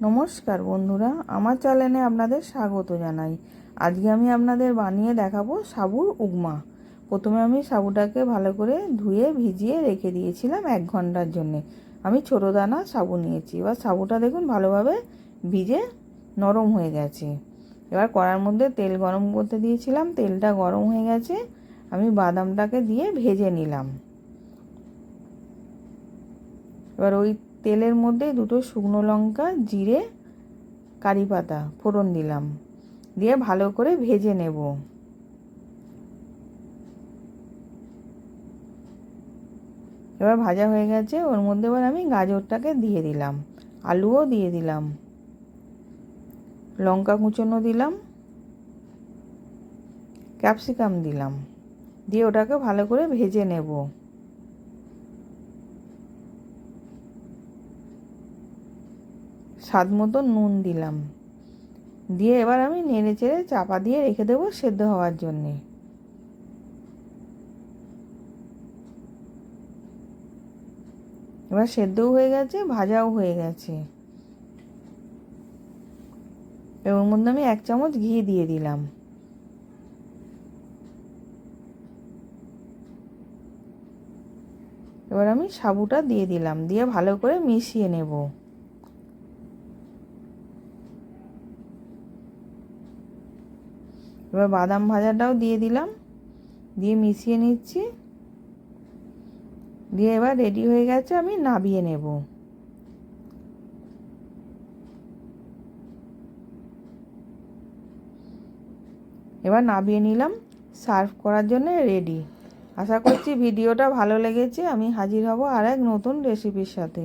নমস্কার বন্ধুরা, আমার চ্যানেলে আপনাদের স্বাগত জানাই। আজকে আমি আপনাদের বানিয়ে দেখাবো সাবুর উপমা। প্রথমে আমি সাবুটাকে ভালো করে ধুয়ে ভিজিয়ে রেখে দিয়েছিলাম 1 ঘন্টার জন্যে। আমি ছোটো দানা সাবু নিয়েছি। এবার সাবুটা দেখুন ভালোভাবে ভিজে নরম হয়ে গেছে। এবার কড়ার মধ্যে তেল গরম করতে দিয়েছিলাম, তেলটা গরম হয়ে গেছে। আমি বাদামটাকে দিয়ে ভেজে নিলাম। এবার ওই তেলের মধ্যে 2টো শুকনো লঙ্কা, জিরে, কারি পাতা ফোড়ন দিলাম, দিয়ে ভালো করে ভেজে নেব। এবার ভাজা হয়ে গেছে, ওর মধ্যে এবার আমি গাজরটাকে দিয়ে দিলাম, আলুও দিয়ে দিলাম, লঙ্কা কুচনো দিলাম, ক্যাপসিকাম দিলাম, দিয়ে ওটাকে ভালো করে ভেজে নেব। স্বাদ মতো নুন দিলাম, দিয়ে এবার আমি নেড়ে চেড়ে চাপা দিয়ে রেখে দেবো সেদ্ধ হওয়ার জন্যে। এবার সেদ্ধও হয়ে গেছে, ভাজাও হয়ে গেছে। এর মধ্যে আমি 1 চামচ ঘি দিয়ে দিলাম। এবার আমি সাবুটা দিয়ে দিলাম, দিয়ে ভালো করে মিশিয়ে নেব। এবার বাদাম ভাজাটাও দিয়ে দিলাম, দিয়ে মিশিয়ে নিচ্ছি। দিয়ে এবার রেডি হয়ে গেছে, আমি নামিয়ে নেব। এবার নামিয়ে নিলাম, সার্ভ করার জন্য রেডি। আশা করছি ভিডিওটা ভালো লেগেছে। আমি হাজির হব আর এক নতুন রেসিপির সাথে।